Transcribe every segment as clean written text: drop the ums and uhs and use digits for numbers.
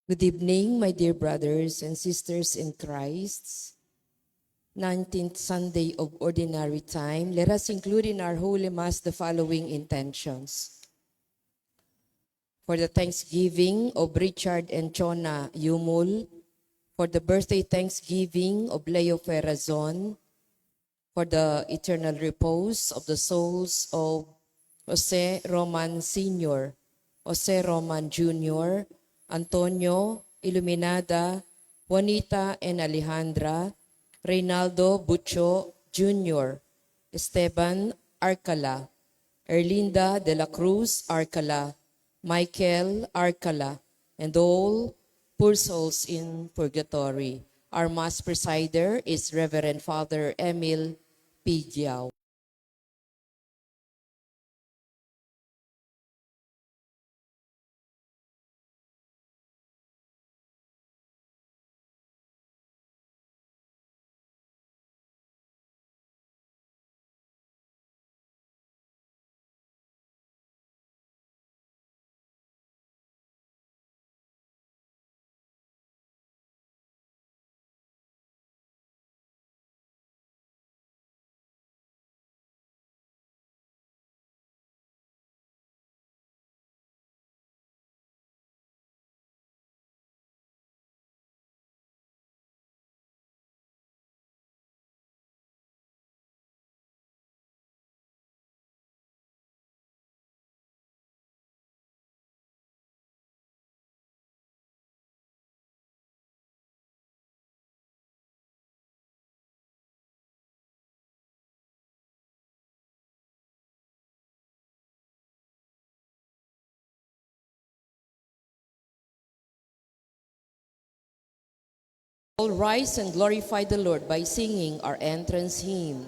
Good evening, my dear brothers and sisters in Christ. 19th Sunday of Ordinary Time. Let us include in our Holy Mass the following intentions. For the Thanksgiving of Richard and Chona Yumul, for the birthday Thanksgiving of Leo Ferrazon, for the eternal repose of the souls of Jose Roman Sr., Jose Roman Jr., Antonio Iluminada, Juanita and Alejandra, Reynaldo Bucho Jr., Esteban Arcala, Erlinda de la Cruz Arcala, Michael Arcala, and all poor souls in purgatory. Our Mass presider is Reverend Father Emil P. Guiao. All rise and glorify the Lord by singing our entrance hymn.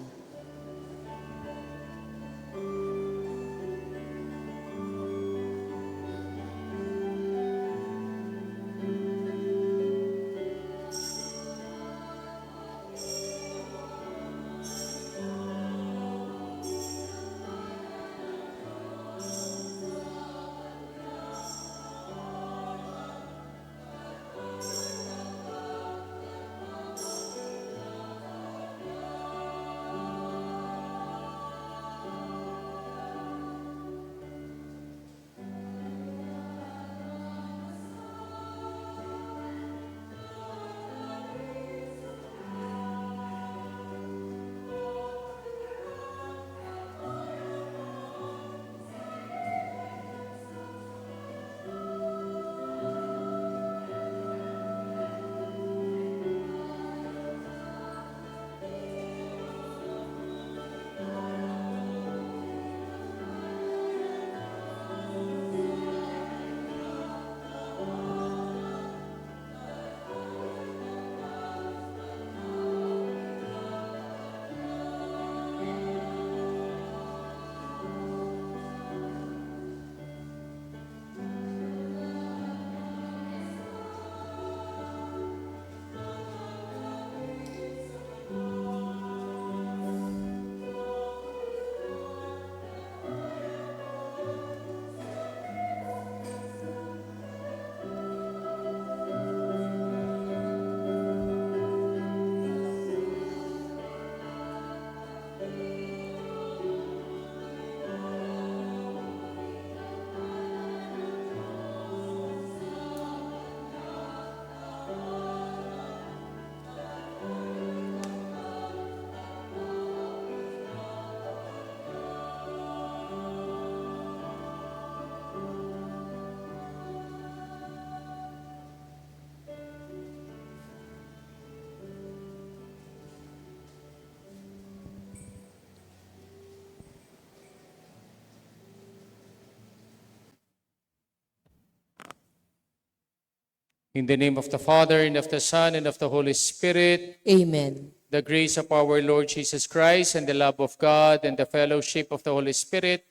In the name of the Father, and of the Son, and of the Holy Spirit, Amen. the grace of our Lord Jesus Christ, and the love of God, and the fellowship of the Holy Spirit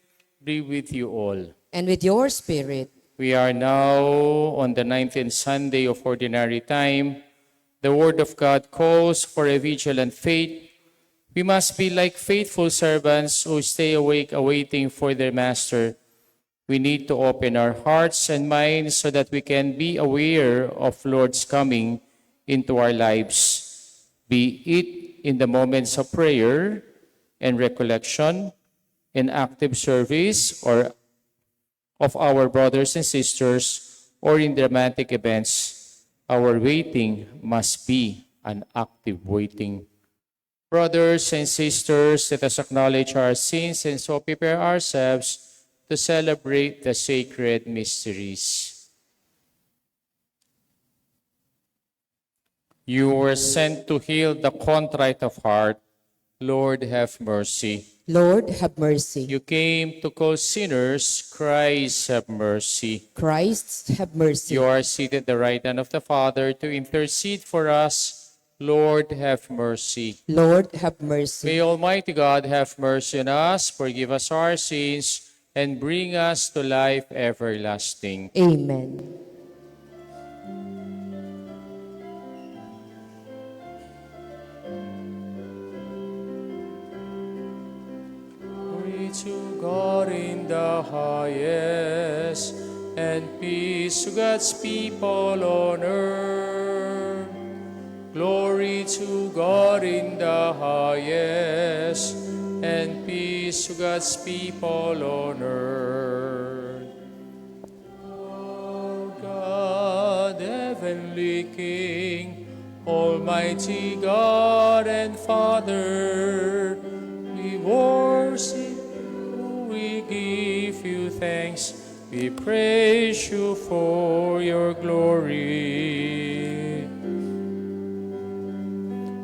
be with you all. And with your spirit, We are now on the 19th Sunday of Ordinary Time. The Word of God calls for a vigilant faith. We must be like faithful servants who stay awake awaiting for their master. we need to open our hearts and minds so that we can be aware of Lord's coming into our lives, be it in the moments of prayer and recollection, in active service or of our brothers and sisters, or in dramatic events. Our waiting must be an active waiting. Brothers and sisters, let us acknowledge our sins and so prepare ourselves to celebrate the sacred mysteries. You were sent to heal the contrite of heart. Lord, have mercy. Lord, have mercy. You came to call sinners. Christ, have mercy. Christ, have mercy. You are seated at the right hand of the Father to intercede for us. Lord, have mercy. Lord, have mercy. May Almighty God have mercy on us, forgive us our sins, and bring us to life everlasting. Amen. Glory to God in the highest, and peace to God's people on earth. Glory to God in the highest, and peace to God's people on earth. O God, heavenly King, Almighty God and Father, we worship you, we give you thanks, we praise you for your glory.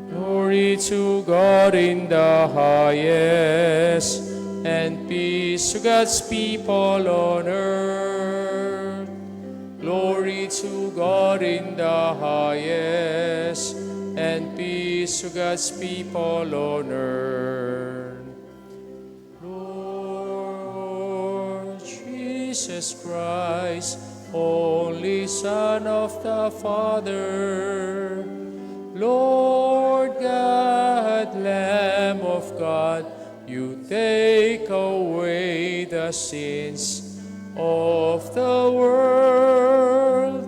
Glory to God in the highest, and peace to God's people on earth. Glory to God in the highest, and peace to God's people on earth. Lord Jesus Christ, only Son of the Father, Lord God, Lamb of God, you take away the sins of the world.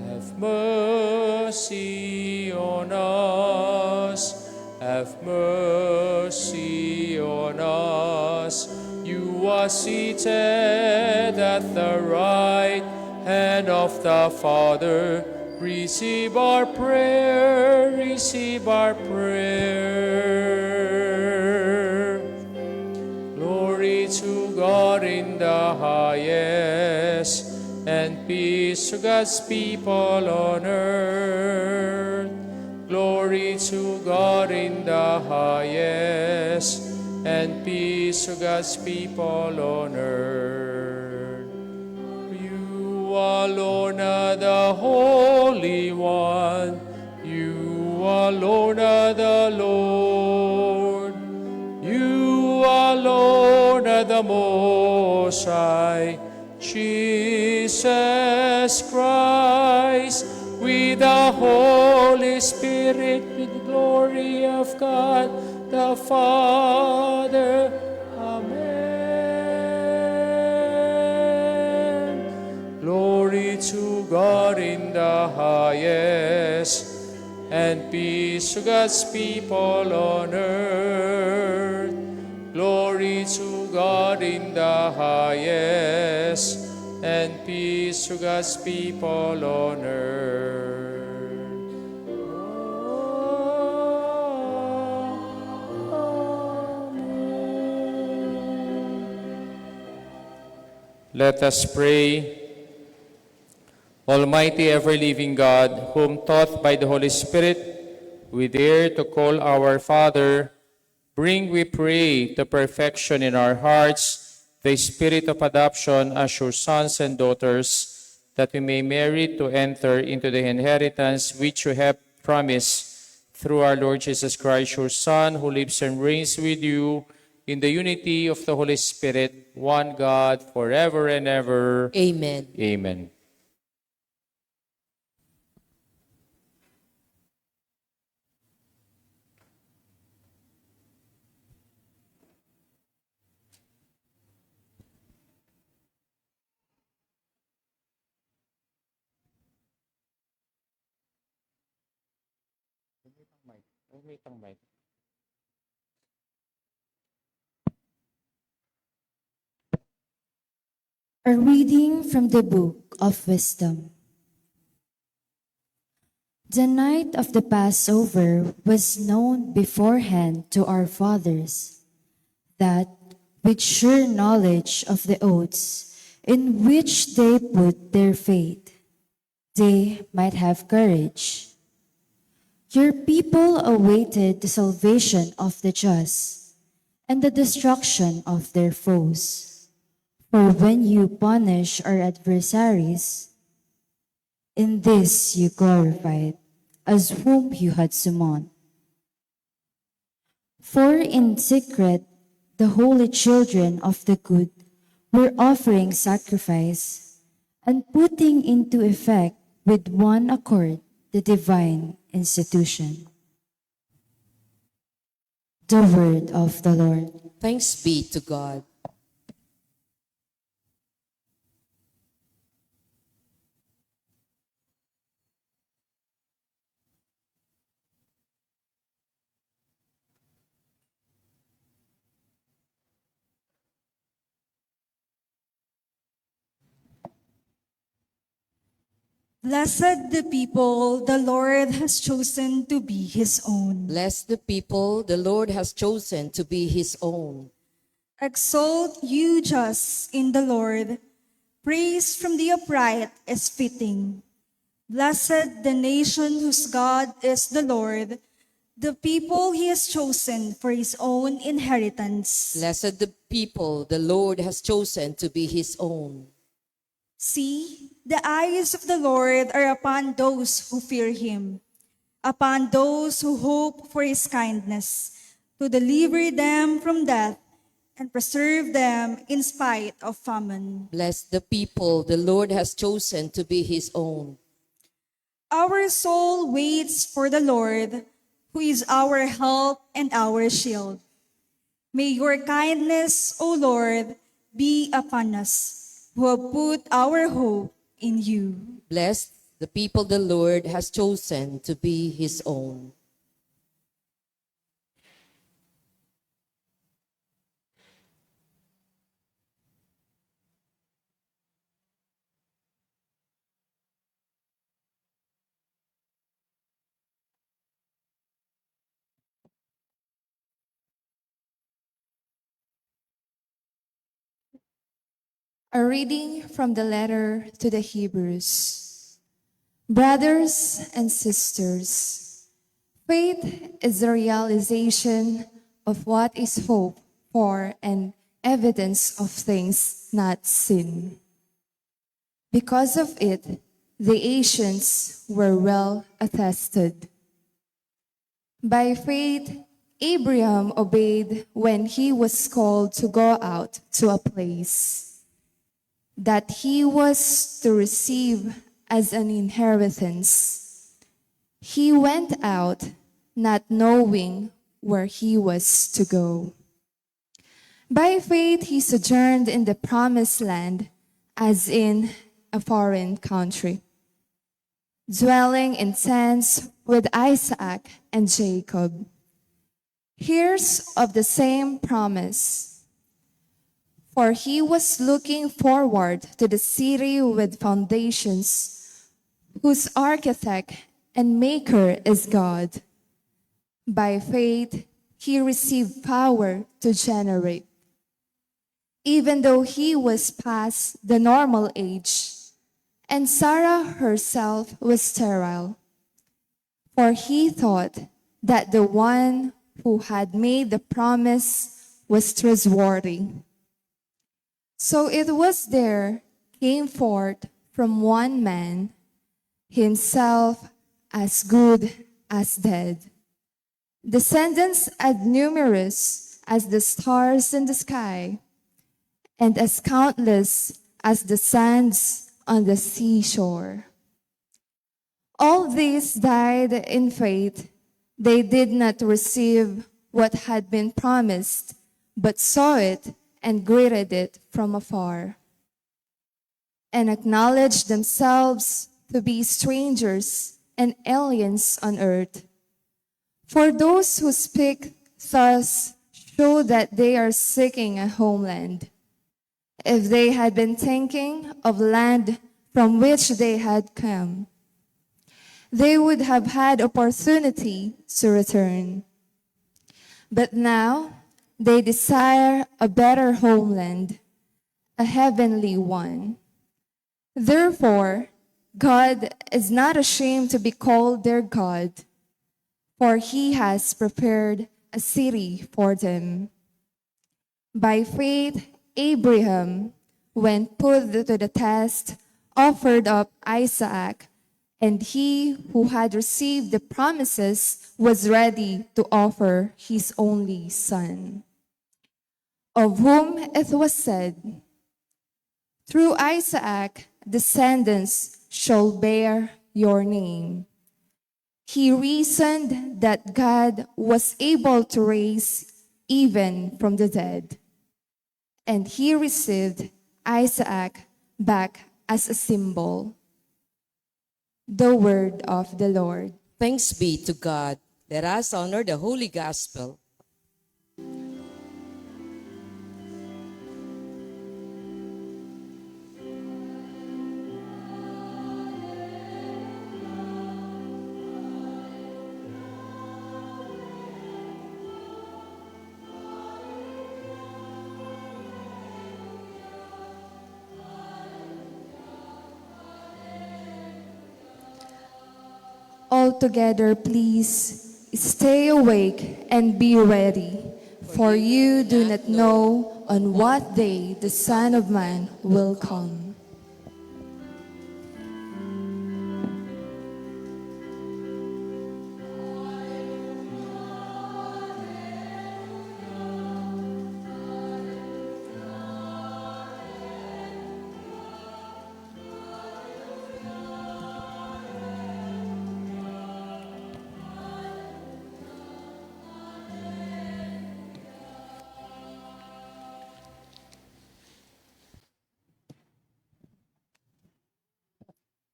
Have mercy on us. Have mercy on us. You are seated at the right hand of the Father. Receive our prayer, receive our prayer. Glory to God in the highest, and peace to God's people on earth. Glory to God in the highest, and peace to God's people on earth. You alone are the Holy One, you alone are the Lord, you alone are the Most High, Jesus Christ, with the Holy Spirit, with the glory of God the Father. Amen. Glory to God in the highest, and peace to God's people on earth. Glory to God in the highest, and peace to God's people on earth. Let us pray. Almighty ever-living God, whom taught by the Holy Spirit, we dare to call our Father, bring, we pray, to perfection in our hearts the spirit of adoption as your sons and daughters, that we may merit to enter into the inheritance which you have promised through our Lord Jesus Christ, your Son, who lives and reigns with you in the unity of the Holy Spirit, one God, forever and ever. Amen. Amen. A reading from the Book of Wisdom. The night of the Passover was known beforehand to our fathers, that with sure knowledge of the oaths in which they put their faith, they might have courage. Your people awaited the salvation of the just and the destruction of their foes. For when you punish our adversaries, in this you glorified, as whom you had summoned. For in secret the holy children of the good were offering sacrifice and putting into effect with one accord the divine institution. The word of the Lord. Thanks be to God. Blessed the people the Lord has chosen to be his own. Bless the people the Lord has chosen to be his own. Exalt you just in the Lord. Praise from the upright is fitting. Blessed the nation whose God is the Lord, the people he has chosen for his own inheritance. Blessed the people the Lord has chosen to be his own. See, the eyes of the Lord are upon those who fear him, upon those who hope for his kindness, to deliver them from death and preserve them in spite of famine. Bless the people the Lord has chosen to be his own. Our soul waits for the Lord, who is our help and our shield. May your kindness, O Lord, be upon us, who have put our hope in you. Bless the people the Lord has chosen to be his own. A reading from the letter to the Hebrews. Brothers and sisters, faith is the realization of what is hoped for and evidence of things not seen. Because of it, the ancients were well attested. By faith, Abraham obeyed when he was called to go out to a place that he was to receive as an inheritance. He went out, not knowing where he was to go. By faith, he sojourned in the promised land, as in a foreign country, dwelling in tents with Isaac and Jacob, heirs of the same promise. For he was looking forward to the city with foundations, whose architect and maker is God. By faith, he received power to generate, even though he was past the normal age, and Sarah herself was sterile. For he thought that the one who had made the promise was trustworthy. So it was there came forth from one man, himself as good as dead, descendants as numerous as the stars in the sky, and as countless as the sands on the seashore. All these died in faith. They did not receive what had been promised, but saw it and greeted it from afar, and acknowledged themselves to be strangers and aliens on earth. For those who speak thus show that they are seeking a homeland. If they had been thinking of land from which they had come, they would have had opportunity to return. But now they desire a better homeland, a heavenly one. Therefore, God is not ashamed to be called their God, for he has prepared a city for them. By faith, Abraham, when put to the test, offered up Isaac, and he who had received the promises was ready to offer his only son, of whom it was said, "Through Isaac descendants shall bear your name." He reasoned that God was able to raise even from the dead, and he received Isaac back as a symbol. The word of the Lord. Thanks be to God. Let us honor the Holy Gospel. All together, please stay awake and be ready, for you do not know on what day the Son of Man will come.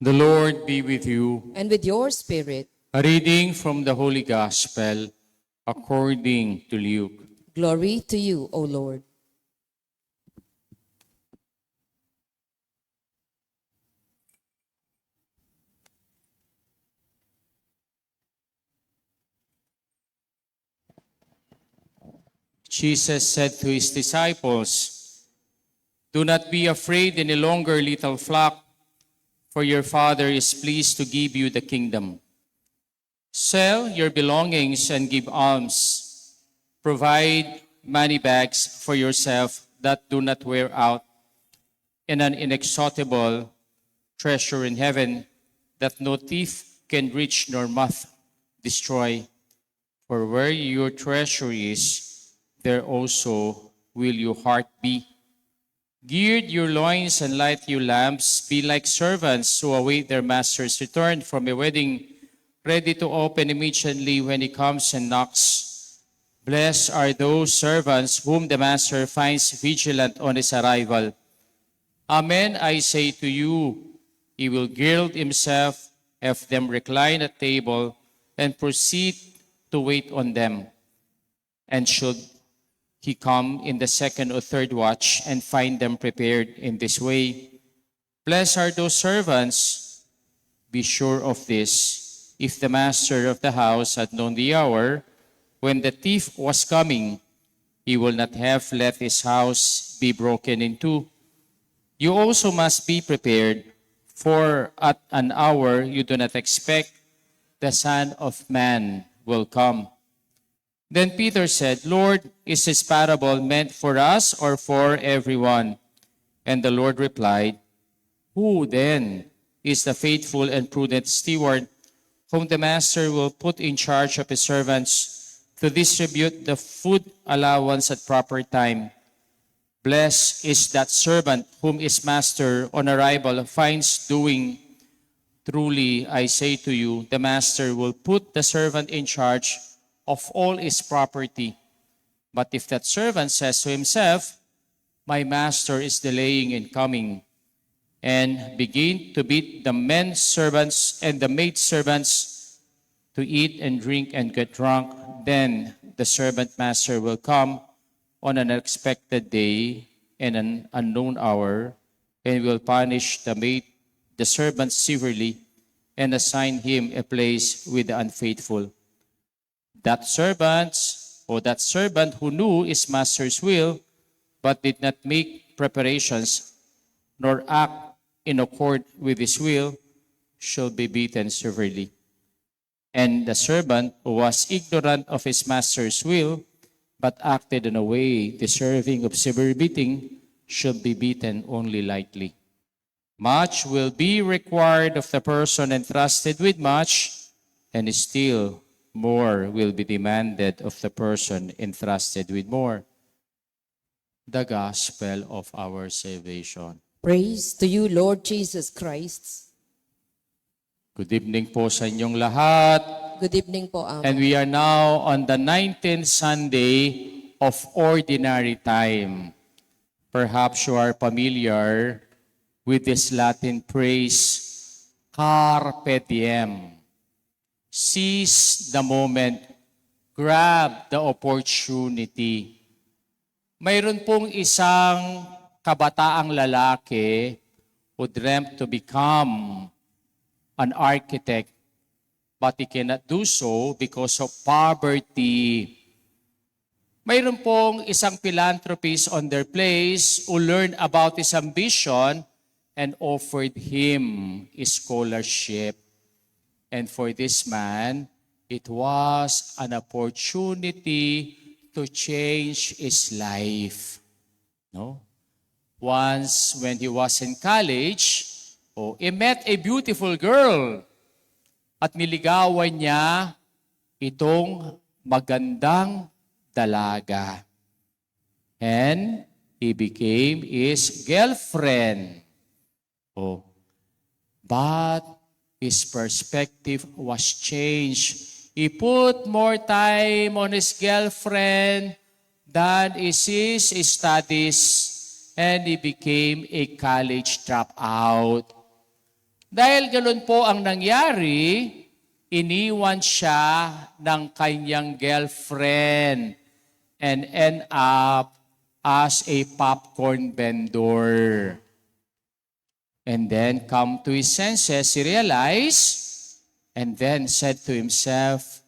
The Lord be with you. And with your spirit, A reading from the Holy Gospel according to Luke. glory to you, O Lord. Jesus said to his disciples, "Do not be afraid any longer, little flock, for your Father is pleased to give you the kingdom. Sell your belongings and give alms. Provide money bags for yourself that do not wear out, and an inexhaustible treasure in heaven that no thief can reach nor moth destroy. For where your treasure is, there also will your heart be. Gird your loins and light your lamps. Be like servants who await their master's return from a wedding, ready to open immediately when he comes and knocks. Blessed are those servants whom the master finds vigilant on his arrival. Amen, I say to you, he will gird himself, have them recline at table, and proceed to wait on them. And should he come in the second or third watch and find them prepared in this way, blessed are those servants. Be sure of this, if the master of the house had known the hour when the thief was coming, he will not have let his house be broken into. You also must be prepared, for at an hour you do not expect, the Son of Man will come." Then Peter said, "Lord, is this parable meant for us or for everyone?" And the Lord replied, "Who then is the faithful and prudent steward whom the master will put in charge of his servants to distribute the food allowance at proper time? Blessed is that servant whom his master on arrival finds doing. Truly, I say to you, the master will put the servant in charge of all his property. But if that servant says to himself, 'My master is delaying in coming,' and begin to beat the men servants and the maid servants, to eat and drink and get drunk. Then the servant master will come on an unexpected day and an unknown hour, and will punish the servant severely, and assign him a place with the unfaithful. That servant who knew his master's will, but did not make preparations, nor act in accord with his will, shall be beaten severely. And the servant who was ignorant of his master's will, but acted in a way deserving of severe beating, shall be beaten only lightly. Much will be required of the person entrusted with much, and still more will be demanded of the person entrusted with more. The gospel of our salvation. Praise to you, Lord Jesus Christ. Good evening po sa inyong lahat. Good evening po, Amo. And we are now on the 19th Sunday of Ordinary Time. Perhaps you are familiar with this Latin phrase, carpe diem. Seize the moment, grab the opportunity. Mayroon pong isang kabataang lalaki who dreamt to become an architect, but he cannot do so because of poverty. Mayroon pong isang philanthropist on their place who learned about his ambition and offered him a scholarship. And for this man, it was an opportunity to change his life. No? Once when he was in college, he met a beautiful girl at niligawan niya itong magandang dalaga. And he became his girlfriend. But his perspective was changed. He put more time on his girlfriend than his studies, and he became a college dropout. Dahil ganun po ang nangyari, iniwan siya ng kanyang girlfriend and end up as a popcorn vendor. And then come to his senses, he realized, and then said to himself,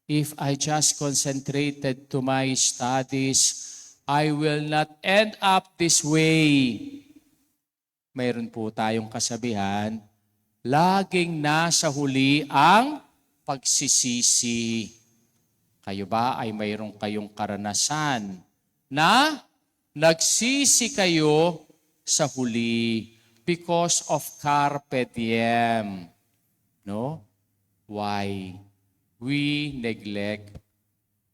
if I just concentrated to my studies, I will not end up this way. Mayroon po tayong kasabihan, laging nasa huli ang pagsisisi. Kayo ba ay mayroon kayong karanasan na nagsisi kayo sa huli because of carpe diem? No? Why? We neglect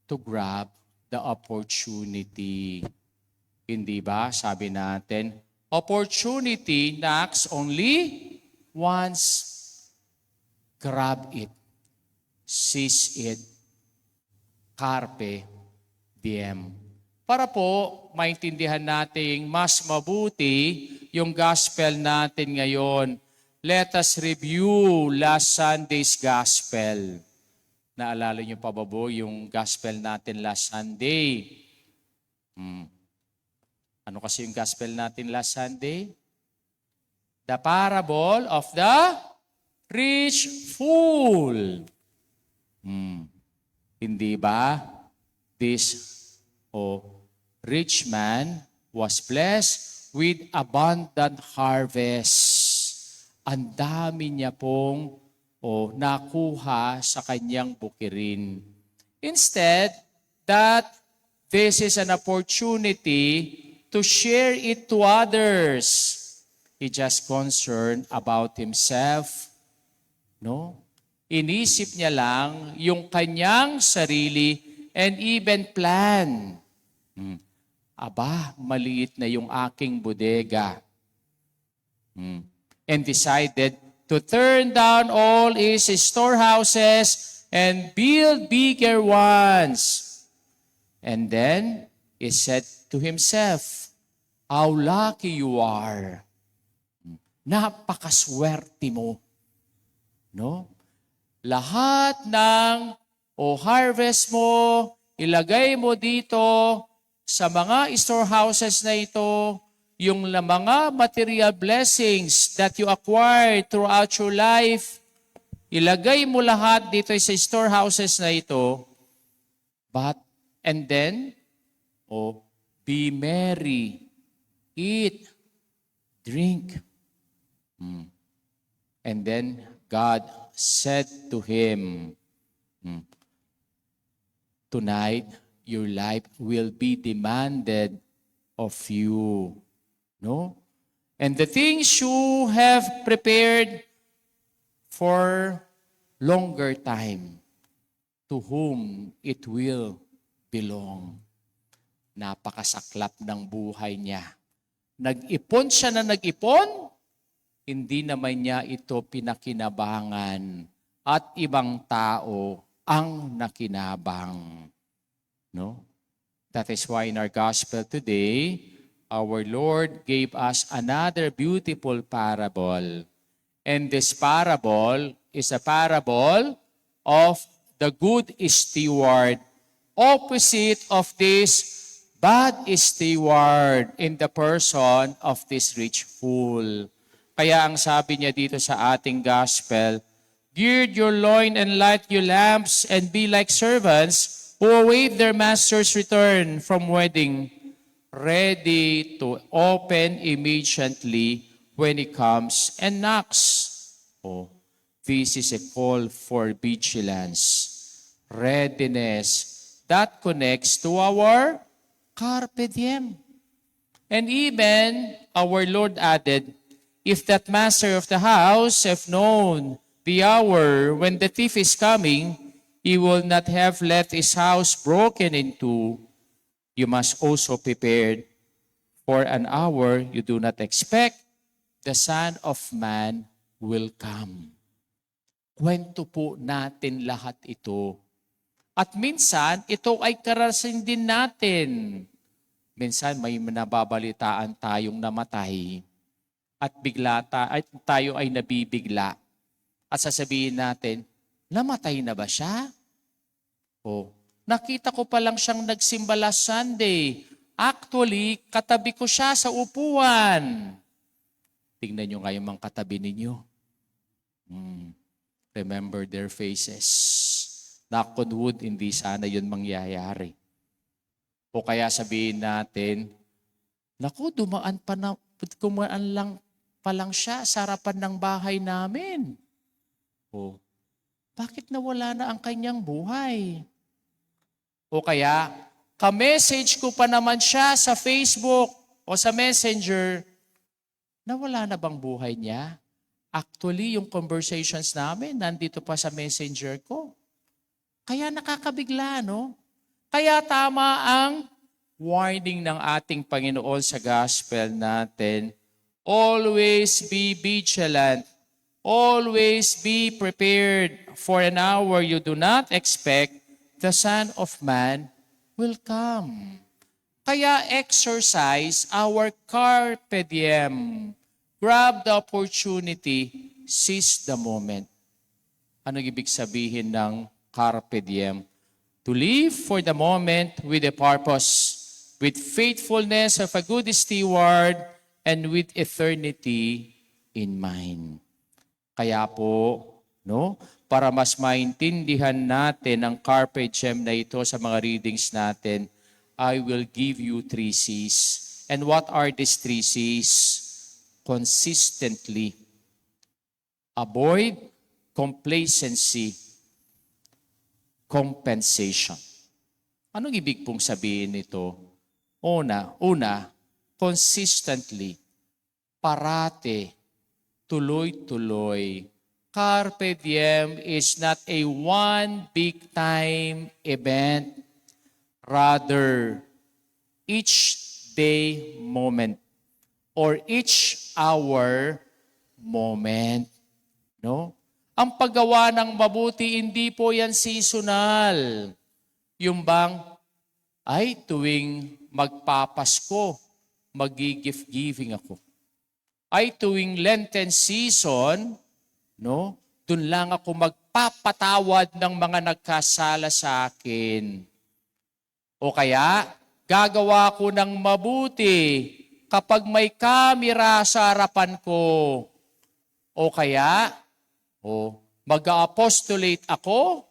to grab the opportunity. Hindi ba? Sabi natin, opportunity knocks only once. Grab it. Seize it. Carpe diem. Para po maintindihan nating mas mabuti yung gospel natin ngayon, let us review last Sunday's gospel. Naalala niyo pa ba po yung gospel natin last Sunday? Ano kasi yung gospel natin last Sunday? The parable of the rich fool. Hindi ba? This rich man was blessed with abundant harvest. Ang dami niya pong nakuha sa kanyang bukirin. Instead, that this is an opportunity to share it to others. He just concerned about himself. No? Inisip niya lang yung kanyang sarili and even plan. Aba, maliit na yung aking bodega. And decided to turn down all his storehouses and build bigger ones. And then he said to himself, how lucky you are. Napakaswerte mo. No? lahat ng harvest mo, ilagay mo dito sa mga storehouses na ito, yung mga material blessings that you acquired throughout your life, ilagay mo lahat dito sa storehouses na ito. And then, be merry, eat, drink. And then God said to him, tonight, your life will be demanded of you. No? And the things you have prepared for longer time, to whom it will belong. Napakasaklap ng buhay niya. Nag-ipon siya na nag-ipon, hindi naman niya ito pinakinabangan at ibang tao ang nakinabang. No? That is why in our gospel today, our Lord gave us another beautiful parable. And this parable is a parable of the good steward, opposite of this bad steward in the person of this rich fool. Kaya ang sabi niya dito sa ating gospel, gird your loin and light your lamps and be like servants who await their master's return from wedding, ready to open immediately when he comes and knocks. This is a call for vigilance, readiness that connects to our carpe diem. And even our Lord added, if that master of the house have known the hour when the thief is coming, he will not have left his house broken into. You must also prepare for an hour you do not expect. The Son of Man will come. Kwento po natin lahat ito. At minsan, ito ay karanasan din natin. Minsan may nababalitaan tayong namatay at tayo ay nabibigla. At sasabihin natin, namatay na ba siya? Nakita ko pa lang siyang nagsimba last Sunday. Actually, katabi ko siya sa upuan. Tingnan nyo nga yung mga katabi ninyo. Remember their faces. Knock on wood, hindi sana yun mangyayari. O kaya sabihin natin, naku, dumaan lang pa lang siya sa harapan ng bahay namin. Bakit nawala na ang kanyang buhay? O kaya, ka-message ko pa naman siya sa Facebook o sa Messenger. Nawala na bang buhay niya? Actually, yung conversations namin, nandito pa sa Messenger ko. Kaya nakakabigla, no? Kaya tama ang warning ng ating Panginoon sa gospel natin. Always be vigilant. Always be prepared for an hour you do not expect. The Son of Man will come. Kaya exercise our carpe diem. Grab the opportunity, seize the moment. Anong ibig sabihin ng carpe diem? To live for the moment with a purpose, with faithfulness of a good steward, and with eternity in mind. Kaya po, para mas maintindihan natin ang carpe diem na ito sa mga readings natin, I will give you 3 C's. And what are these 3 C's? Consistently. Avoid complacency. Compensation. Anong ibig pong sabihin nito? Una, consistently. Parate. Tuloy-tuloy. Carpe diem is not a one big time event. Rather, each day moment or each hour moment. No? Ang paggawa ng mabuti, hindi po yan seasonal. Yung bang, ay tuwing magpapasko, mag-gift giving ako. Ay tuwing Lenten season, doon lang ako magpapatawad ng mga nagkasala sa akin. O kaya, gagawa ko ng mabuti kapag may kamera sa harapan ko. O kaya, mag-apostolate ako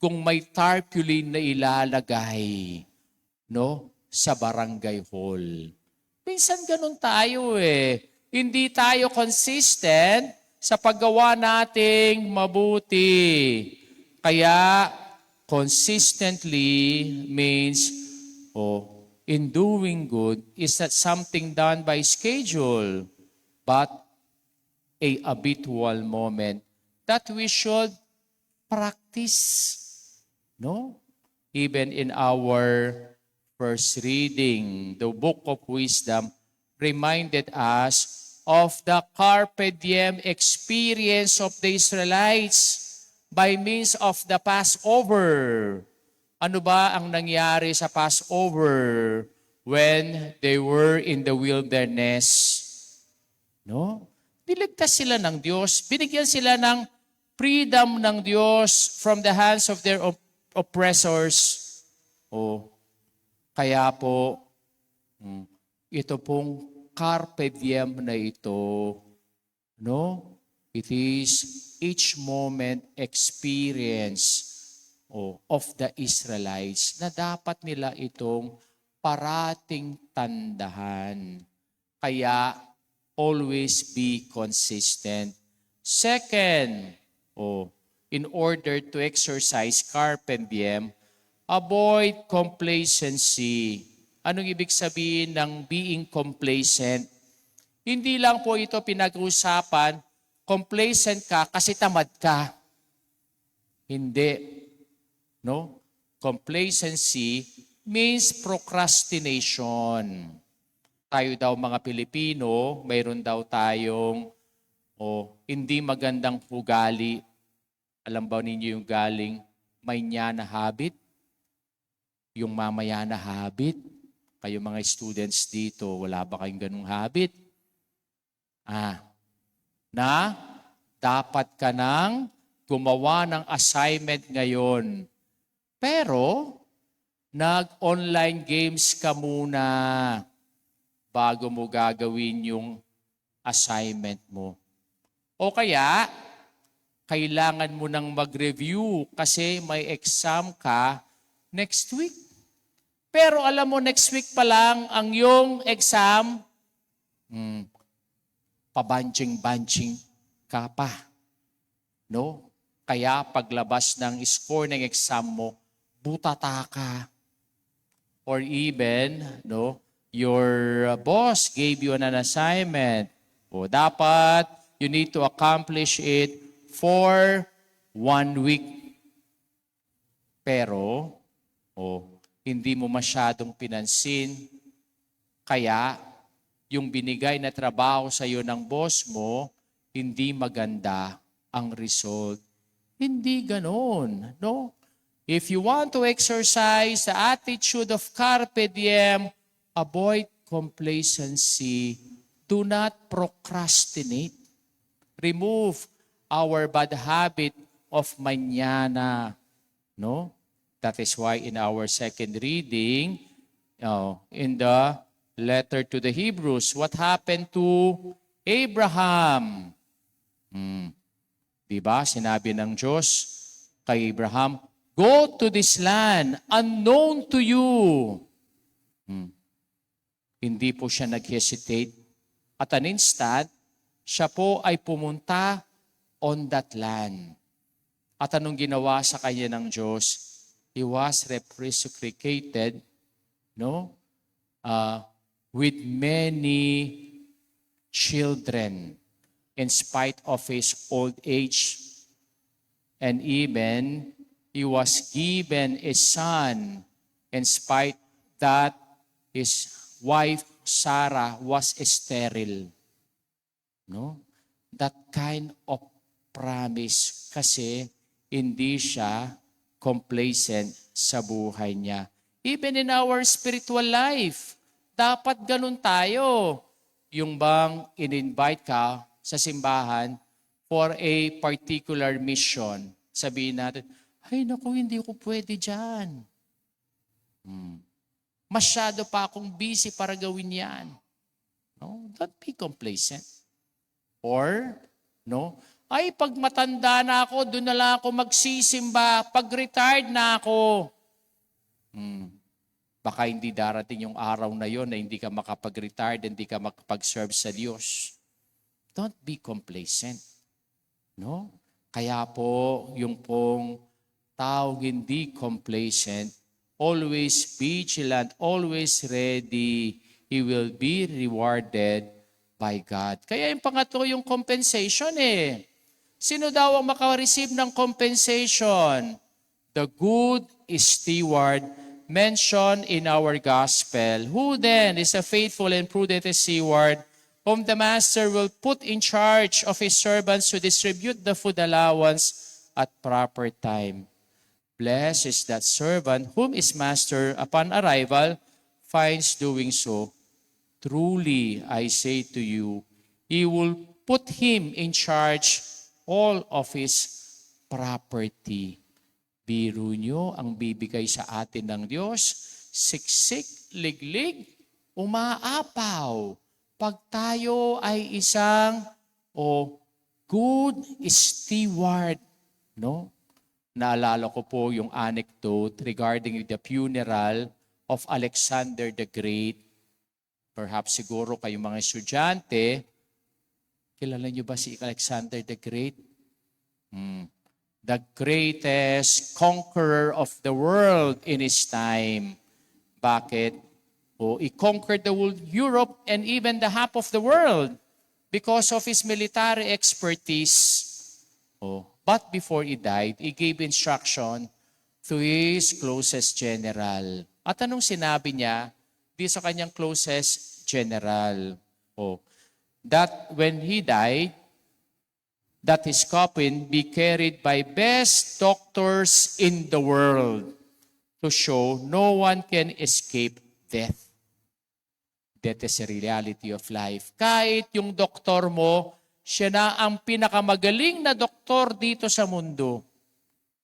kung may tarpaulin na ilalagay, sa barangay hall. Minsan ganun tayo eh. Hindi tayo consistent sa paggawa nating mabuti. Kaya, consistently means, in doing good is not something done by schedule, but a habitual moment that we should practice. Even in our first reading, the Book of Wisdom reminded us of the carpe diem experience of the Israelites by means of the Passover. Ano ba ang nangyari sa Passover when they were in the wilderness? Niligtas sila ng Diyos. Binigyan sila ng freedom ng Diyos from the hands of their oppressors. Kaya po, ito pong carpe diem na ito, it is each moment experience of the Israelites na dapat nila itong parating tandahan. Kaya, always be consistent. Second, in order to exercise carpe diem, avoid complacency. Anong ibig sabihin ng being complacent? Hindi lang po ito pinag-uusapan, complacent ka kasi tamad ka. Hindi. Complacency means procrastination. Tayo daw mga Pilipino, mayroon daw tayong hindi magandang ugali. Alam ba ninyo yung galing mañana habit? Yung mamaya na habit? Kayo mga students dito, wala ba kayong ganung habit? Na dapat ka nang gumawa ng assignment ngayon. Pero, nag-online games ka muna bago mo gagawin yung assignment mo. O kaya, kailangan mo nang mag-review kasi may exam ka next week. Pero alam mo, next week pa lang ang yung exam, pabanching-banching ka pa. Kaya paglabas ng score ng exam mo, butata ka. Or even, your boss gave you an assignment. Dapat you need to accomplish it for 1 week. Pero, hindi mo masyadong pinansin. Kaya, yung binigay na trabaho sa iyo ng boss mo, hindi maganda ang result. Hindi ganon, If you want to exercise the attitude of carpe diem, avoid complacency. Do not procrastinate. Remove our bad habit of mañana. That is why in our second reading, in the letter to the Hebrews, what happened to Abraham? Diba? Sinabi ng Diyos kay Abraham, go to this land unknown to you. Hindi po siya nag-hesitate. At an instant, siya po ay pumunta on that land. At anong ginawa sa kanya ng Diyos? He was reciprocated, with many children in spite of his old age. And even, he was given a son in spite that his wife, Sarah, was sterile. That kind of promise kasi hindi siya complacent sa buhay niya. Even in our spiritual life, dapat ganun tayo. Yung bang in-invite ka sa simbahan for a particular mission. Sabihin natin, ay naku, hindi ko pwede dyan. Masyado pa akong busy para gawin yan. No? Don't be complacent. Or, no? Ay, pag matanda na ako, doon na lang ako magsisimba. Pag retired na ako. Baka hindi darating yung araw na yon na hindi ka makapag-retire, hindi ka makapag-serve sa Diyos. Don't be complacent. No? Kaya po, yung pong taong hindi complacent, always vigilant, always ready, he will be rewarded by God. Kaya yung pangatlo, yung compensation eh. Sino daw ang makareceive ng compensation? The good steward mentioned in our gospel. Who then is a faithful and prudent steward whom the master will put in charge of his servants to distribute the food allowance at proper time? Blessed is that servant whom his master upon arrival finds doing so. Truly, I say to you, he will put him in charge all of his property. Biro nyo ang bibigay sa atin ng Diyos, siksik, liglig, umaapaw. Pag tayo ay isang good steward, no? Naalala ko po yung anecdote regarding the funeral of Alexander the Great. Perhaps siguro kayong mga estudyante, kilala niyo ba si Alexander the Great? The greatest conqueror of the world in his time. Bakit? He conquered the whole Europe and even the half of the world because of his military expertise. But before he died, he gave instruction to his closest general. At anong sinabi niya di sa kanyang closest general? That when he died, that his coffin be carried by best doctors in the world to show no one can escape death. That is a reality of life. Kahit yung doktor mo, siya na ang pinakamagaling na doktor dito sa mundo,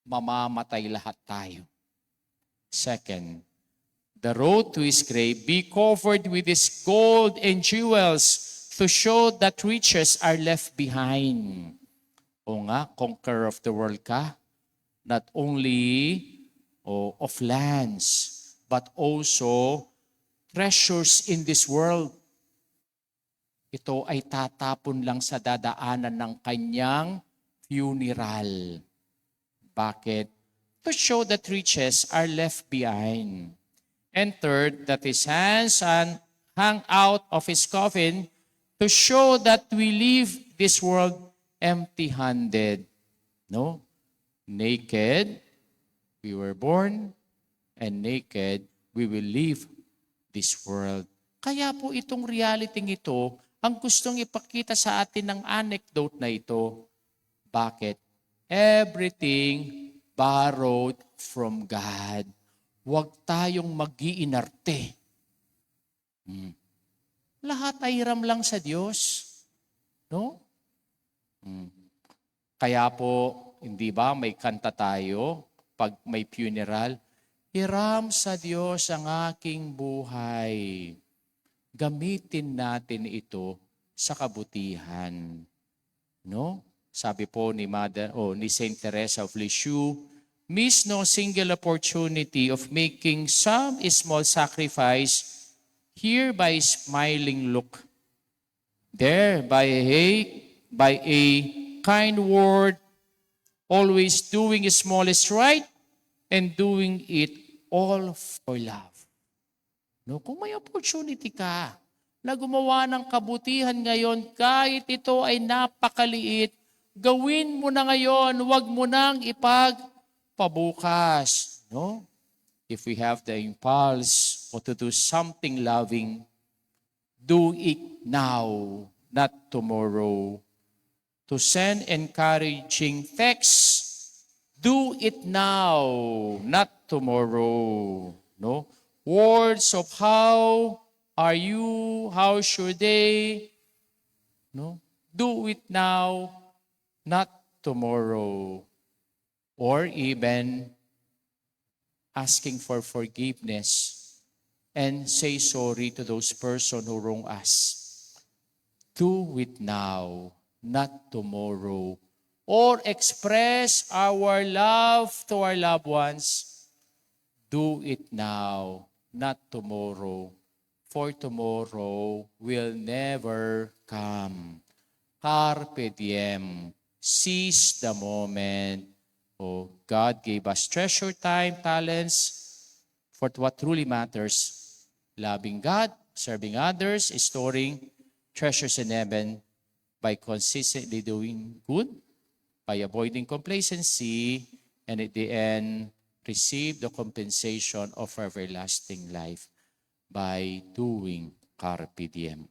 mamamatay lahat tayo. Second, the road to his grave be covered with his gold and jewels to show that riches are left behind. Conqueror of the world ka, not only of lands, but also treasures in this world. Ito ay tatapon lang sa dadaanan ng kanyang funeral. Bakit? To show that riches are left behind. And third, that his hands hang out of his coffin to show that we leave this world empty-handed. No? Naked, we were born, and naked, we will leave this world. Kaya po itong reality ito, ang gustong ipakita sa atin ng anecdote na ito. Bakit? Everything borrowed from God. Huwag tayong mag-iinarte. Lahat ay hiram lang sa Diyos. No? Kaya po, hindi ba may kanta tayo pag may funeral? Hiram sa Diyos ang aking buhay. Gamitin natin ito sa kabutihan. No? Sabi po ni ni Saint Teresa of Lisieux, miss no single opportunity of making some small sacrifice here by smiling look, there by a kind word, always doing his smallest right and doing it all for love. No, kung may opportunity ka na gumawa ng kabutihan ngayon, kahit ito ay napakaliit, gawin mo na ngayon, huwag mo nang ipagpabukas. No? If we have the impulse to do something loving, do it now, not tomorrow. To send encouraging texts, do it now, not tomorrow. No? Words of how are you, how should they? No? Do it now, not tomorrow. or even asking for forgiveness and say sorry to those person who wrong us. Do it now, not tomorrow. Or express our love to our loved ones. Do it now, not tomorrow. For tomorrow will never come. Carpe diem. Seize the moment. Oh, God gave us treasure time, talents, for what truly matters. Loving God, serving others, storing treasures in heaven by consistently doing good, by avoiding complacency, and at the end, receive the compensation of everlasting life by doing carpe diem.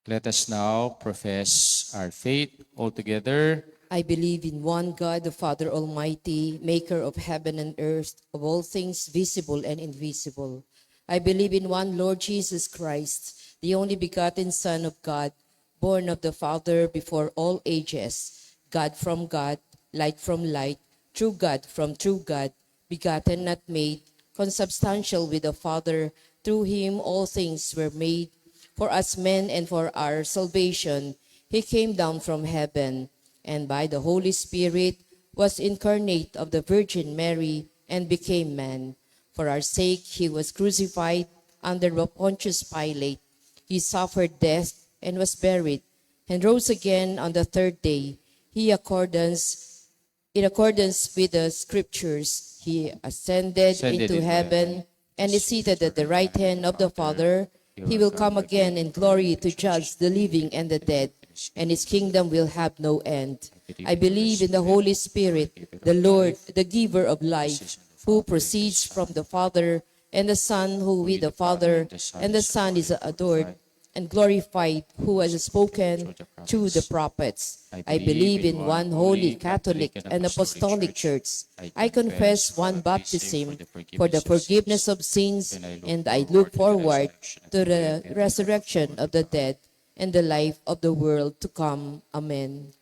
Let us now profess our faith all together. I believe in one God, the Father Almighty, maker of heaven and earth, of all things visible and invisible. I believe in one Lord Jesus Christ, the only begotten Son of God, born of the Father before all ages, God from God, light from light, true God from true God, begotten, not made, consubstantial with the Father. Through him all things were made. For us men and for our salvation, he came down from heaven, and by the Holy Spirit was incarnate of the Virgin Mary and became man. For our sake he was crucified under Pontius Pilate. He suffered death and was buried, and rose again on the third day. In accordance with the Scriptures, he ascended into heaven and is seated at the right hand of the Father. He will come again in glory to judge the living and the dead, and his kingdom will have no end. I believe in the Holy Spirit, the Lord, the giver of life, who proceeds from the Father, and the Son who with the Father, and the Son is adored and glorified, who has spoken through the prophets. I believe in one holy Catholic and Apostolic Church. I confess one baptism for the forgiveness of sins, and I look forward to the resurrection of the dead and the life of the world to come. Amen.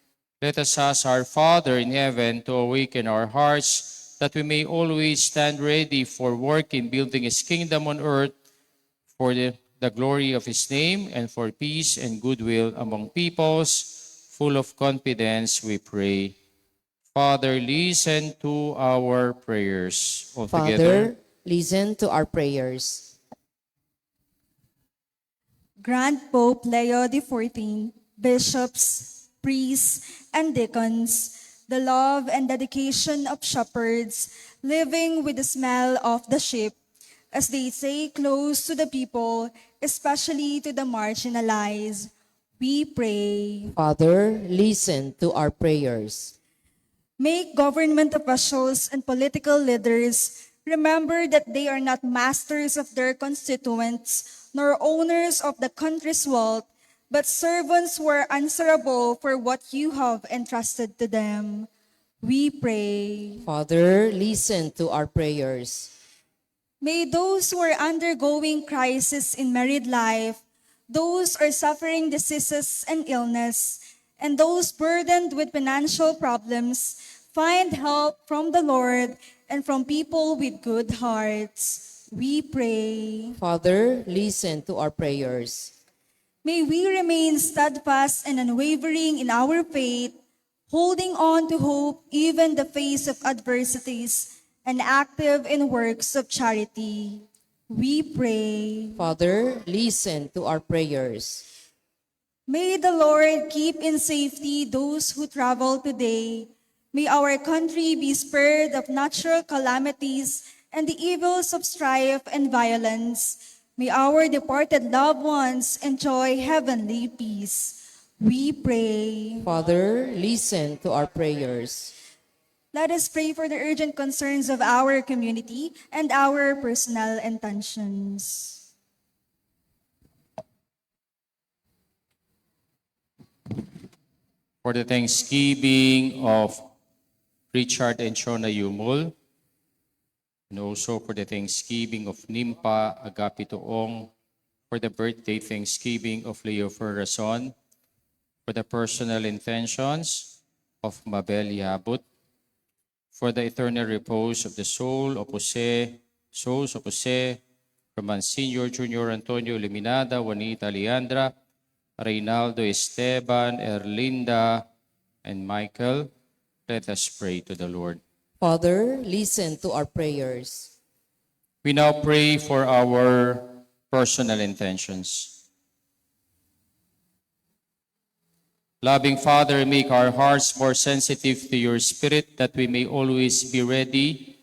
Let us ask our Father in heaven to awaken our hearts, that we may always stand ready for work in building his kingdom on earth, for the glory of his name, and for peace and goodwill among peoples. Full of confidence, we pray. Father, listen to our prayers. All together. Father, listen to our prayers. Grant Pope Leo XIV, bishops, priests, and deacons, the love and dedication of shepherds, living with the smell of the sheep, as they stay close to the people, especially to the marginalized. We pray. Father, listen to our prayers. Make government officials and political leaders remember that they are not masters of their constituents, nor owners of the country's wealth, but servants who are answerable for what you have entrusted to them. We pray. Father, listen to our prayers. May those who are undergoing crisis in married life, those who are suffering diseases and illness, and those burdened with financial problems find help from the Lord and from people with good hearts. We pray. Father, listen to our prayers. May we remain steadfast and unwavering in our faith, holding on to hope even in the face of adversities, and active in works of charity. We pray. Father, listen to our prayers. May the Lord keep in safety those who travel today. May our country be spared of natural calamities and the evils of strife and violence. May our departed loved ones enjoy heavenly peace. We pray. Father, listen to our prayers. Let us pray for the urgent concerns of our community and our personal intentions. For the thanksgiving of Richard and Shona Yumul, and also for the thanksgiving of Nimpa Agapito Ong, for the birthday thanksgiving of Leo Ferrason, for the personal intentions of Mabel Yabut, for the eternal repose of the souls of Jose, Roman Sr., Junior Antonio Liminada, Juanita Leandra, Reynaldo Esteban, Erlinda, and Michael. Let us pray to the Lord. Father, listen to our prayers. We now pray for our personal intentions. Loving Father, make our hearts more sensitive to your Spirit, that we may always be ready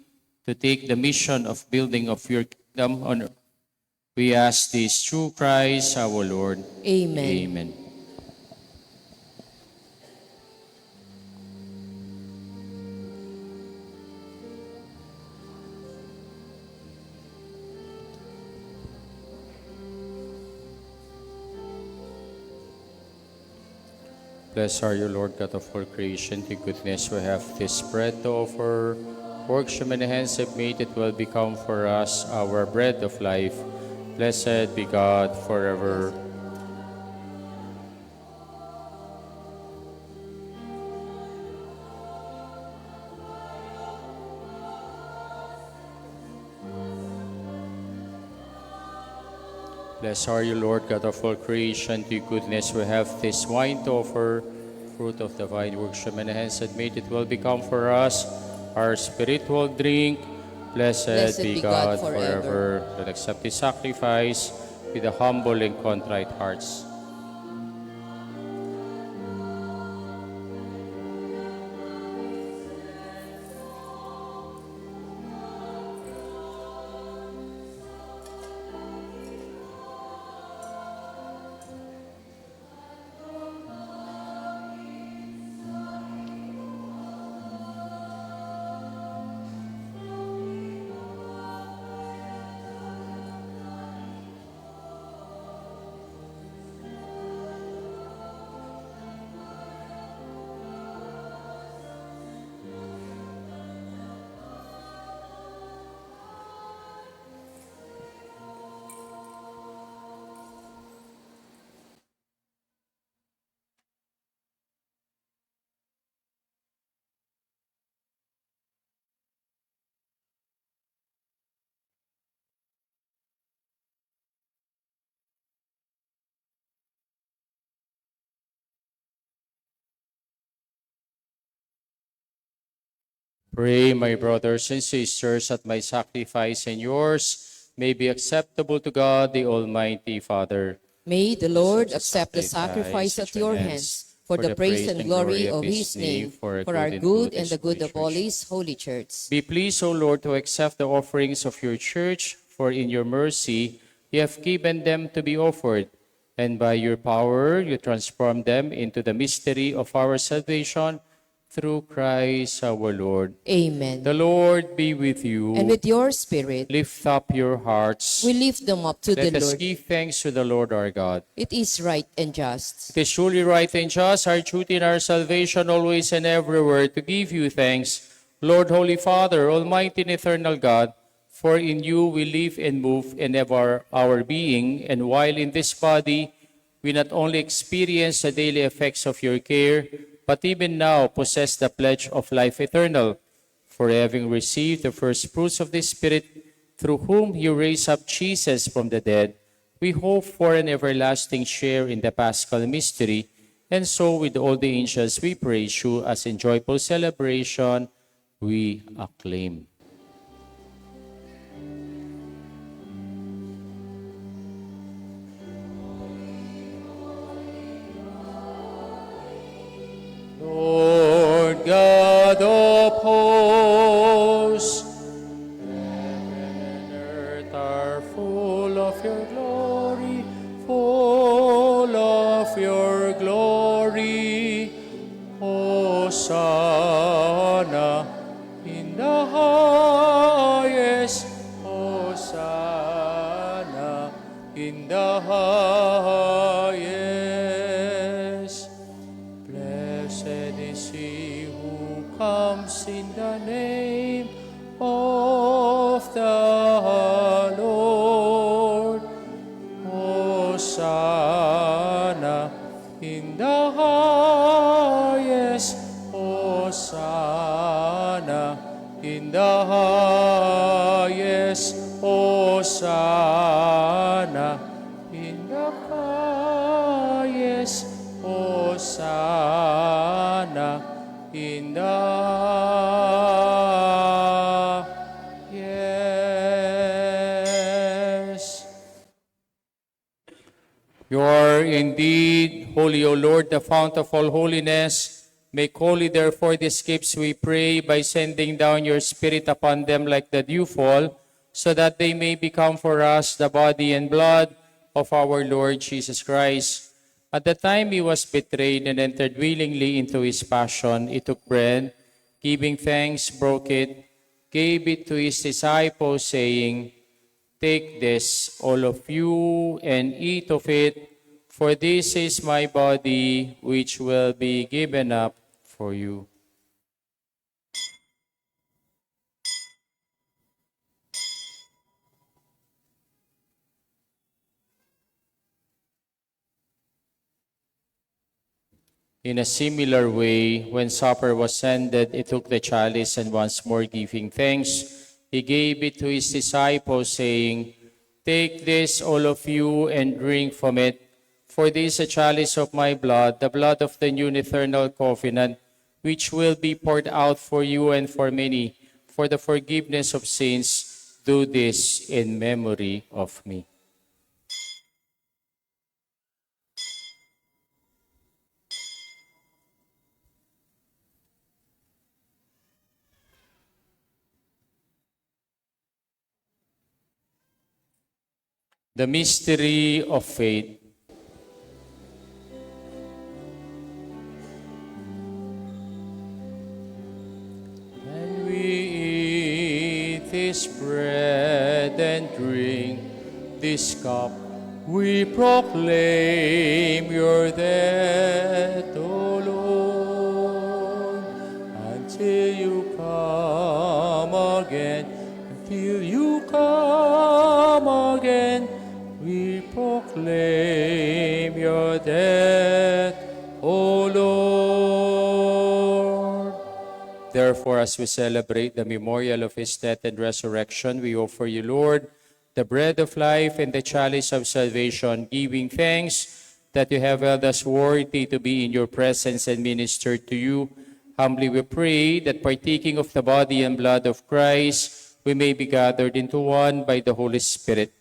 to take the mission of building of your kingdom on earth. We ask this through Christ our Lord. Amen. Amen. Blessed are you, Lord God of all creation. To goodness we have this bread to offer. Works your many hands have made, it will become for us our bread of life. Blessed be God forever. Blessed are you, Lord God of all creation. To your goodness we have this wine to offer. Fruit of the vine, works your many hands had made, it will become for us our spiritual drink. Blessed be God forever. Let us accept this sacrifice with a humble and contrite hearts. Pray, my brothers and sisters, that my sacrifice and yours may be acceptable to God, the Almighty Father. May the Lord accept the sacrifice at your hands for the praise and glory of his name, for our good and the good of all his holy church. Be pleased, O Lord, to accept the offerings of your church, for in your mercy you have given them to be offered, and by your power you transform them into the mystery of our salvation, through Christ our Lord. Amen. The Lord be with you. And with your spirit, Lift up your hearts. we lift them up to Let the us Lord. give thanks to the Lord our God. It is right and just. It is truly right and just, our duty and our salvation, always and everywhere, to give you thanks, Lord, Holy Father, Almighty and eternal God, for in you we live and move and have our being, and while in this body we not only experience the daily effects of your care, but even now possess the pledge of life eternal. For having received the first fruits of the Spirit, through whom you raised up Jesus from the dead, we hope for an everlasting share in the Paschal mystery, and so with all the angels we praise you, as in joyful celebration we acclaim. Lord God of hosts, heaven and earth are full of your glory, full of your glory. Hosanna in the highest, Hosanna in the highest. Blessed is he who comes in the name of the Lord. Hosanna in the highest. in the highest. Hosanna in the highest. Hosanna in the highest. You are indeed holy, O Lord, the fount of all holiness. Make holy, therefore, these gifts, we pray, by sending down your Spirit upon them like the dewfall, so that they may become for us the body and blood of our Lord Jesus Christ. At the time he was betrayed and entered willingly into his passion, he took bread, giving thanks, broke it, gave it to his disciples, saying, "Take this, all of you, and eat of it, for this is my body, which will be given up for you." In a similar way, when supper was ended, he took the chalice, and once more giving thanks, he gave it to his disciples, saying, "Take this, all of you, and drink from it, for this is a chalice of my blood, the blood of the new and eternal covenant, which will be poured out for you and for many, for the forgiveness of sins. Do this in memory of me." The mystery of faith. And we eat this bread and drink this cup, we proclaim your death, O Lord, until you come again. Until you come again, we proclaim your death, O Lord. Therefore, as we celebrate the memorial of his death and resurrection, we offer you, Lord, the bread of life and the chalice of salvation, giving thanks that you have held us worthy to be in your presence and minister to you. Humbly we pray that, partaking of the body and blood of Christ, we may be gathered into one by the Holy Spirit.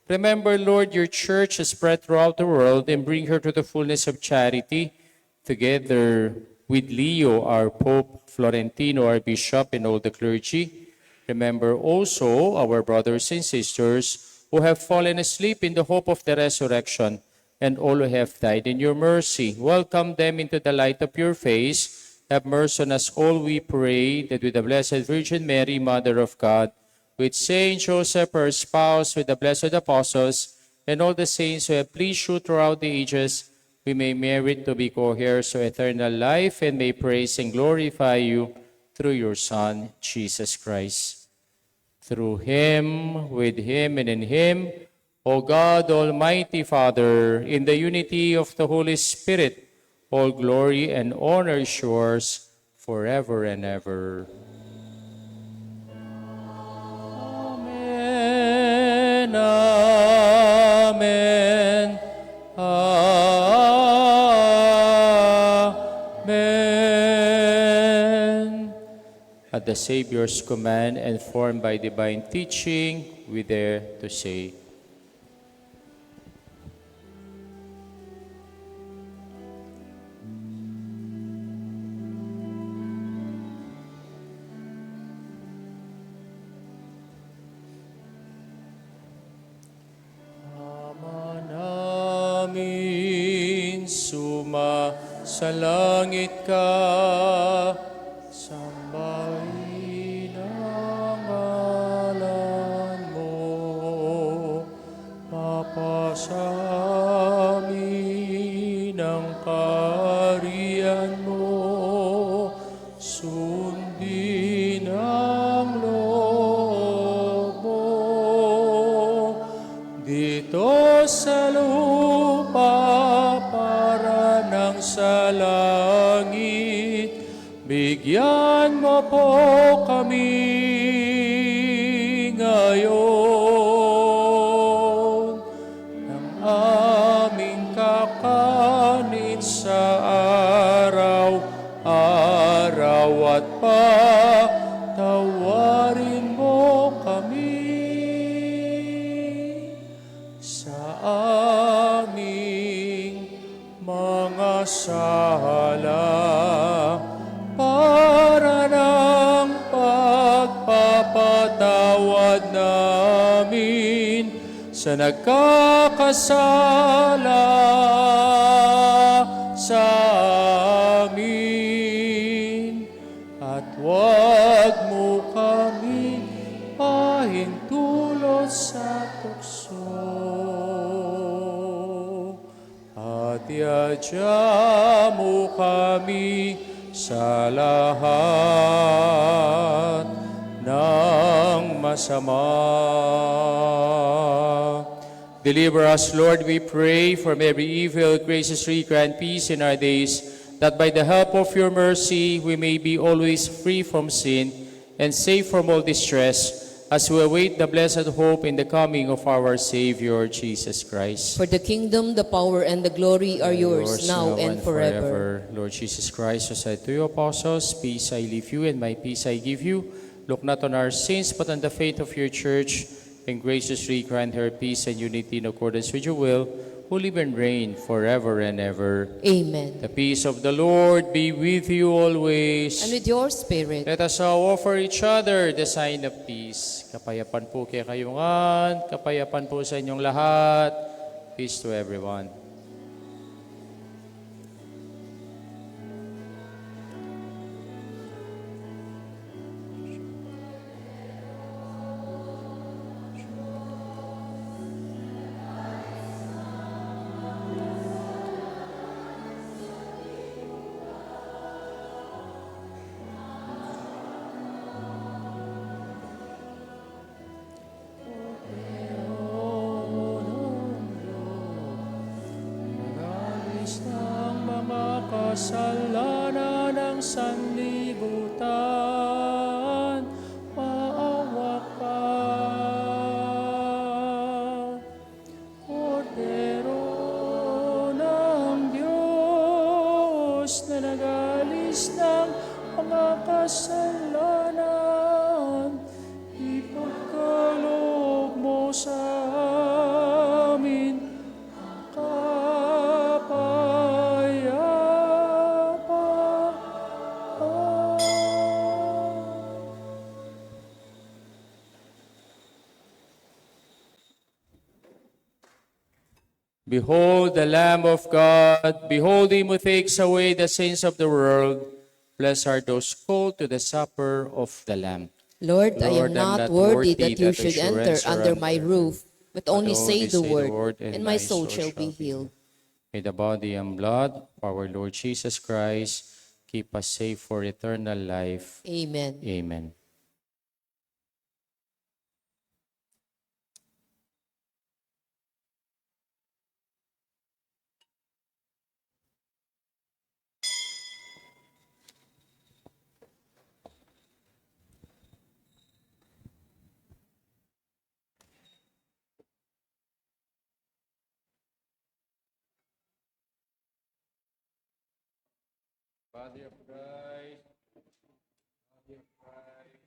Remember, Lord, your church is spread throughout the world, and bring her to the fullness of charity, together with Leo, our Pope, Florentino, our Bishop, and all the clergy. Remember also our brothers and sisters who have fallen asleep in the hope of the resurrection, and all who have died in your mercy. Welcome them into the light of your face. Have mercy on us all, we pray, that with the Blessed Virgin Mary, Mother of God, with Saint Joseph, her spouse, with the blessed apostles, and all the saints who have pleased you throughout the ages, we may merit to be co-heirs of eternal life, and may praise and glorify you through your Son, Jesus Christ. Through him, with him, and in him, O God, Almighty Father, in the unity of the Holy Spirit, all glory and honor is yours forever and ever. Amen. Amen. Amen. At the Savior's command and formed by divine teaching, we dare to say, sa langit ka, sambahin ang ngalan mo, mapasamin ang kaharian mo, sundin ang loob mo, dito sa lupa sa langit, bigyan mo po kami ngayon ng aming kakanin sa araw-araw at patawarin mo kami sa aming mga sala para ng pagpapatawad namin sa nagkakasala sa amin. At huwag mo kami pahintulot sa tukso. At iadya mo kami sa lahat ng masama. Deliver us, Lord, we pray, from every evil. Graciously grant peace in our days, that by the help of your mercy we may be always free from sin and safe from all distress, as we await the blessed hope in the coming of our Savior, Jesus Christ. For the kingdom, the power, and the glory are yours, now and forever. Lord Jesus Christ, who said to your apostles, peace I leave you and my peace I give you, look not on our sins but on the faith of your church, and graciously grant her peace and unity in accordance with your will, who live and reign forever and ever. Amen. The peace of the Lord be with you always. And with your spirit. Let us offer each other the sign of peace. Kapayapan po kay kayungan, kapayapan po sa inyong lahat. Peace to everyone. Kasalanan ng sanlibutan, maawa ka. Kordero ng Diyos na nag-alis ng mga kasalanan, ipagkaloob mo sa amin Behold the Lamb of God, behold him who takes away the sins of the world. Blessed are those called to the supper of the Lamb. Lord, I am not worthy that you should enter under my roof, but only say the word, and my soul shall be healed. May the body and blood of our Lord Jesus Christ keep us safe for eternal life. Amen. Amen. Body of Christ, body of Christ.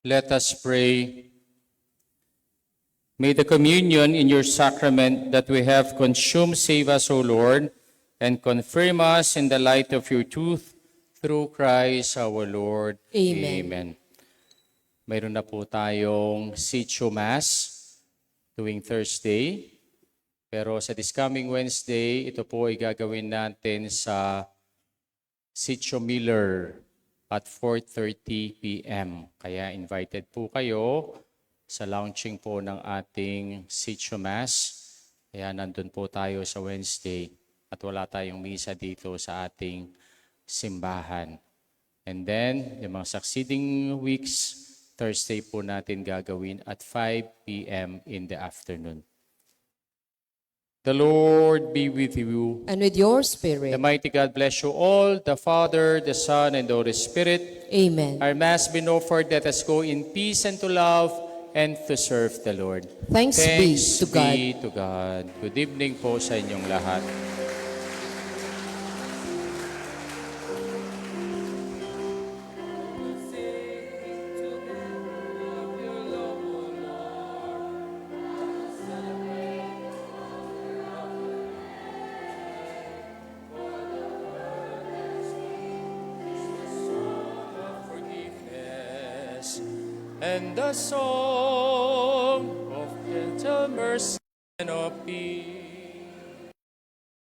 Let us pray. May the communion in your sacrament that we have consumed save us, O Lord, and confirm us in the light of your truth through Christ our Lord. Amen. Mayroon na po tayong sitio mass tuwing Thursday. Pero sa this coming Wednesday, ito po ay gagawin natin sa Sitio Miller at 4:30 p.m. Kaya invited po kayo sa launching po ng ating Sitio Mass. Kaya nandun po tayo sa Wednesday at wala tayong misa dito sa ating simbahan. And then, yung mga succeeding weeks, Thursday po natin gagawin at 5 p.m. in the afternoon. The Lord be with you. And with your The spirit. mighty God bless you all, the Father, the Son, and the Holy Spirit. Amen. Our Mass been offered. Let us go in peace and to love and to serve the Lord. Thanks be to God. be to God. Good evening po sa inyong lahat. Forgiveness and the song of gentle mercy and of peace.